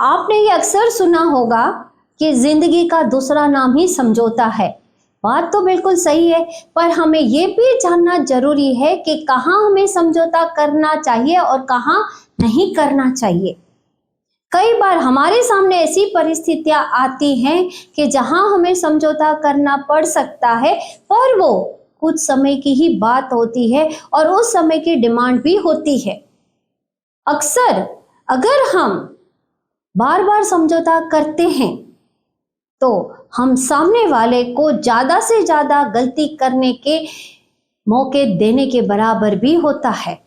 आपने ये अक्सर सुना होगा कि जिंदगी का दूसरा नाम ही समझौता है। बात तो बिल्कुल सही है, पर हमें ये भी जानना जरूरी है कि कहाँ हमें समझौता करना चाहिए और कहाँ नहीं करना चाहिए। कई बार हमारे सामने ऐसी परिस्थितियां आती हैं कि जहां हमें समझौता करना पड़ सकता है, पर वो कुछ समय की ही बात होती है और उस समय की डिमांड भी होती है। अक्सर अगर हम बार बार समझौता करते हैं तो हम सामने वाले को ज़्यादा से ज़्यादा गलती करने के मौके देने के बराबर भी होता है।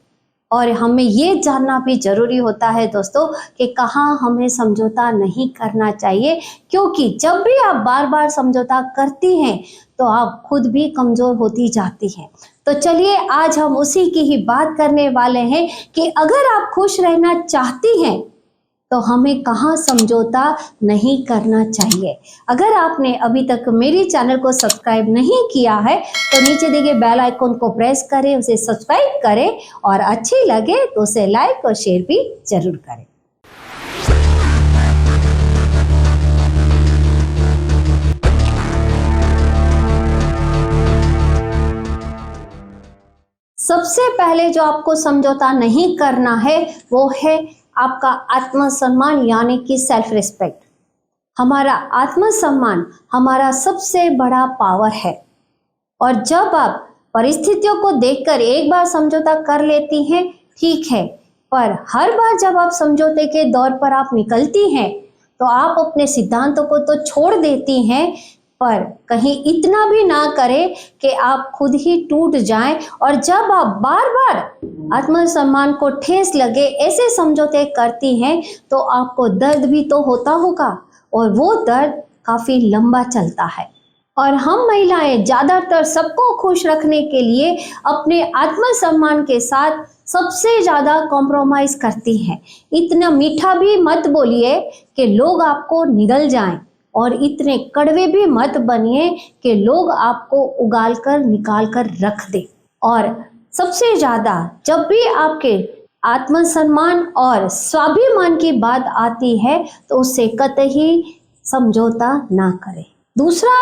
और हमें ये जानना भी ज़रूरी होता है दोस्तों कि कहाँ हमें समझौता नहीं करना चाहिए, क्योंकि जब भी आप बार बार समझौता करती हैं तो आप खुद भी कमज़ोर होती जाती हैं। तो चलिए आज हम उसी की ही बात करने वाले हैं कि अगर आप खुश रहना चाहती हैं तो हमें कहाँ समझौता नहीं करना चाहिए। अगर आपने अभी तक मेरे चैनल को सब्सक्राइब नहीं किया है तो नीचे दिए बेल आइकन को प्रेस करें, उसे सब्सक्राइब करें और अच्छी लगे तो उसे लाइक और शेयर भी जरूर करें। सबसे पहले जो आपको समझौता नहीं करना है वो है आपका आत्मसम्मान, यानी कि सेल्फ रिस्पेक्ट। हमारा आत्मसम्मान हमारा सबसे बड़ा पावर है और जब आप परिस्थितियों को देखकर एक बार समझौता कर लेती हैं ठीक है, पर हर बार जब आप समझौते के दौर पर आप निकलती हैं तो आप अपने सिद्धांतों को तो छोड़ देती हैं, पर कहीं इतना भी ना करें कि आप खुद ही टूट जाएं। और जब आप बार बार आत्मसम्मान को ठेस लगे ऐसे समझौते करती हैं तो आपको दर्द भी तो होता होगा और वो दर्द काफ़ी लंबा चलता है। और हम महिलाएं ज़्यादातर सबको खुश रखने के लिए अपने आत्मसम्मान के साथ सबसे ज़्यादा कॉम्प्रोमाइज़ करती हैं। इतना मीठा भी मत बोलिए कि लोग आपको निगल जाएं और इतने कड़वे भी मत बनिए कि लोग आपको उगाल कर निकाल कर रख दे। और सबसे ज़्यादा जब भी आपके आत्मसम्मान और स्वाभिमान की बात आती है तो उससे कतई समझौता ना करें। दूसरा,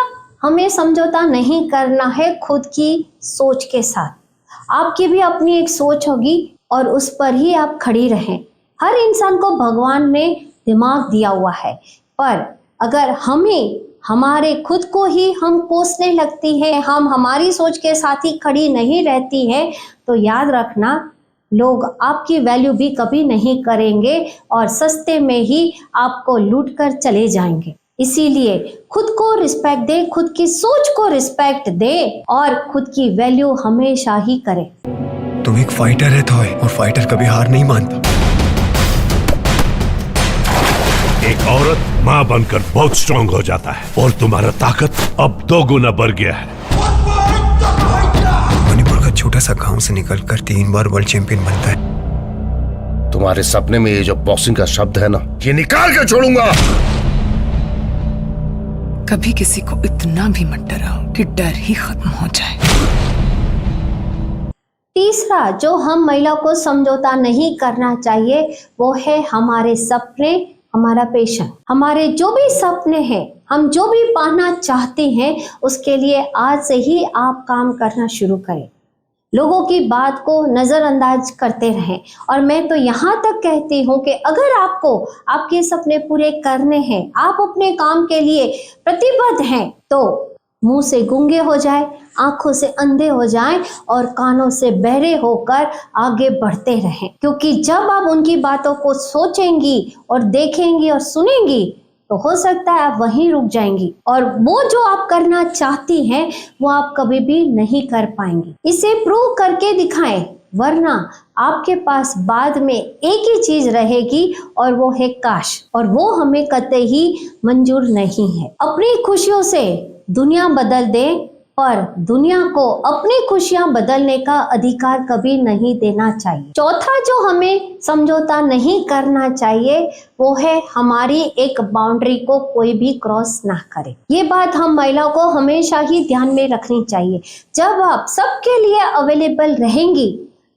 हमें समझौता नहीं करना है खुद की सोच के साथ। आपकी भी अपनी एक सोच होगी और उस पर ही आप खड़ी रहें। हर इंसान को भगवान ने दिमाग दिया हुआ है, पर अगर हमें हमारे खुद को ही हम कोसने लगती हैं, हम हमारी सोच के साथ ही खड़ी नहीं रहती हैं, तो याद रखना लोग आपकी वैल्यू भी कभी नहीं करेंगे और सस्ते में ही आपको लूट कर चले जाएंगे। इसीलिए खुद को रिस्पेक्ट दे, खुद की सोच को रिस्पेक्ट दे और खुद की वैल्यू हमेशा ही करे। तुम एक फाइटर है थॉय, और फाइटर कभी हार नहीं मानता। एक औरत माँ बनकर बहुत स्ट्रांग हो जाता है और तुम्हारा ताकत अब 2 गुना बढ़ गया है। मणिपुर का छोटा सा गांव से निकलकर 3 बार वर्ल्ड चैंपियन बनता है। तुम्हारे सपने में ये जो बॉक्सिंग का शब्द है ना, ये निकाल के छोड़ूंगा। कभी किसी को इतना भी मत डराओ कि डर ही खत्म हो जाए। तीसरा जो हम महिला को समझौता नहीं करना चाहिए वो है हमारे सपने, हमारा पैशन। हमारे जो भी सपने हैं, हम जो भी पाना चाहते हैं, उसके लिए आज से ही आप काम करना शुरू करें। लोगों की बात को नज़रअंदाज करते रहें। और मैं तो यहाँ तक कहती हूँ कि अगर आपको आपके सपने पूरे करने हैं, आप अपने काम के लिए प्रतिबद्ध हैं, तो मुंह से गूंगे हो जाए, आंखों से अंधे हो जाएं और कानों से बहरे होकर आगे बढ़ते रहें। क्योंकि जब आप उनकी बातों को सोचेंगी और देखेंगी और सुनेंगी तो हो सकता है आप वहीं रुक जाएंगी और वो जो आप करना चाहती हैं वो आप कभी भी नहीं कर पाएंगी। इसे प्रूव करके दिखाएं, वरना आपके पास बाद में एक ही चीज रहेगी और वो है काश, और वो हमें कतई मंजूर नहीं है। अपनी खुशियों से दुनिया बदल दें, पर दुनिया को अपनी खुशियां बदलने का अधिकार कभी नहीं देना चाहिए। चौथा जो हमें समझौता नहीं करना चाहिए वो है हमारी एक बाउंड्री को कोई भी क्रॉस ना करे। ये बात हम महिलाओं को हमेशा ही ध्यान में रखनी चाहिए। जब आप सबके लिए अवेलेबल रहेंगी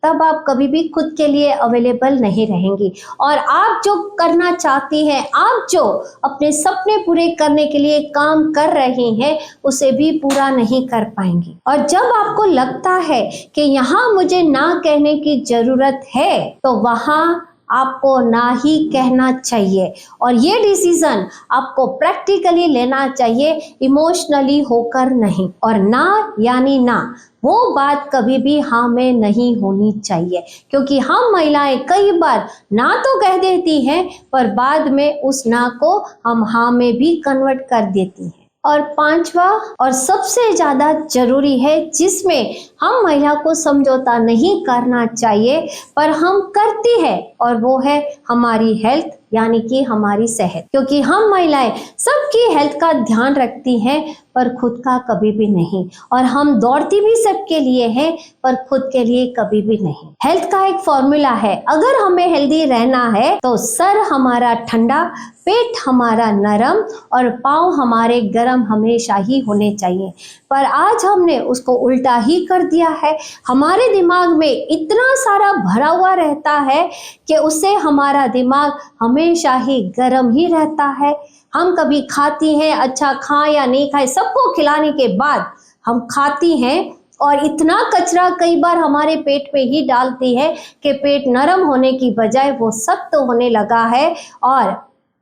तब आप कभी भी खुद के लिए अवेलेबल नहीं रहेंगी और आप जो करना चाहती हैं, आप जो अपने सपने पूरे करने के लिए काम कर रही हैं, उसे भी पूरा नहीं कर पाएंगी। और जब आपको लगता है कि यहाँ मुझे ना कहने की जरूरत है, तो वहाँ आपको ना ही कहना चाहिए और ये डिसीजन आपको प्रैक्टिकली लेना चाहिए, इमोशनली होकर नहीं। और ना यानी ना, वो बात कभी भी हाँ में नहीं होनी चाहिए, क्योंकि हम महिलाएं कई बार ना तो कह देती हैं पर बाद में उस ना को हम हाँ में भी कन्वर्ट कर देती हैं। और पांचवा और सबसे ज्यादा जरूरी है, जिसमें हम महिला को समझौता नहीं करना चाहिए पर हम करती है, और वो है हमारी हेल्थ यानी कि हमारी सेहत। क्योंकि हम महिलाएं सबकी हेल्थ का ध्यान रखती हैं पर खुद का कभी भी नहीं, और हम दौड़ती भी सबके लिए हैं पर खुद के लिए कभी भी नहीं। हेल्थ का एक फॉर्मूला है, अगर हमें हेल्दी रहना है तो सर हमारा ठंडा, पेट हमारा नरम और पाँव हमारे गर्म हमेशा ही होने चाहिए। पर आज हमने उसको उल्टा ही कर दिया है। हमारे दिमाग में इतना सारा भरा हुआ रहता है कि उससे हमारा दिमाग हमेशा ही गर्म ही रहता है। हम कभी खाती हैं, अच्छा खाएं या नहीं खाएं, सबको खिलाने के बाद हम खाती हैं और इतना कचरा कई बार हमारे पेट में ही डालती है कि पेट नरम होने की बजाय वो सख्त होने लगा है। और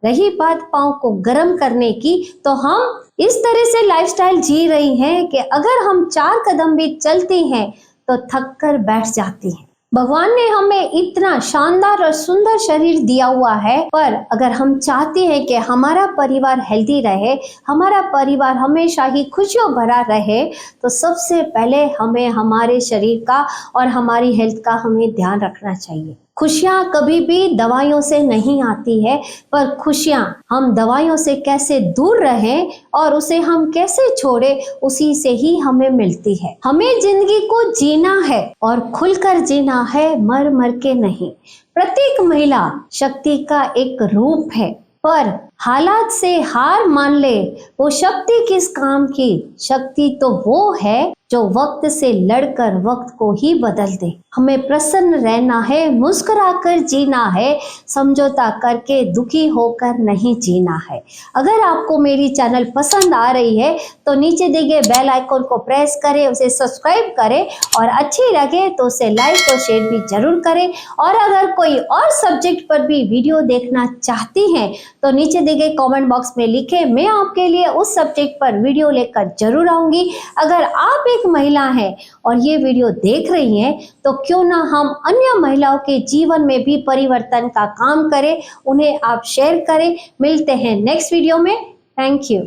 रही बात पाँव को गर्म करने की, तो हम इस तरह से लाइफस्टाइल जी रही हैं कि अगर हम 4 कदम भी चलती हैं तो थक कर बैठ जाती हैं। भगवान ने हमें इतना शानदार और सुंदर शरीर दिया हुआ है, पर अगर हम चाहते हैं कि हमारा परिवार हेल्दी रहे, हमारा परिवार हमेशा ही खुशियों भरा रहे, तो सबसे पहले हमें हमारे शरीर का और हमारी हेल्थ का हमें ध्यान रखना चाहिए। खुशियाँ कभी भी दवाइयों से नहीं आती है, पर खुशियाँ हम दवाइयों से कैसे दूर रहें और उसे हम कैसे छोड़े, उसी से ही हमें मिलती है। हमें जिंदगी को जीना है और खुलकर जीना है, मर मर के नहीं। प्रत्येक महिला शक्ति का एक रूप है, पर हालात से हार मान ले वो शक्ति किस काम की। शक्ति तो वो है जो वक्त से लड़कर वक्त को ही बदल दे। हमें प्रसन्न रहना है, मुस्कुराकर जीना है, समझौता करके दुखी होकर नहीं जीना है। अगर आपको मेरी चैनल पसंद आ रही है तो नीचे दिए गए बेल आइकन को प्रेस करें, उसे सब्सक्राइब करें और अच्छी लगे तो उसे लाइक और शेयर भी जरूर करें। और अगर कोई और सब्जेक्ट पर भी वीडियो देखना चाहती हैं तो नीचे दिए गए कमेंट बॉक्स में लिखें, मैं आपके लिए उस सब्जेक्ट पर वीडियो लेकर जरूर आऊंगी। अगर आप एक महिला हैं और ये वीडियो देख रही हैं तो क्यों ना हम अन्य महिलाओं के जीवन में भी परिवर्तन का काम करें, उन्हें आप शेयर करें। मिलते हैं नेक्स्ट वीडियो में। Thank you.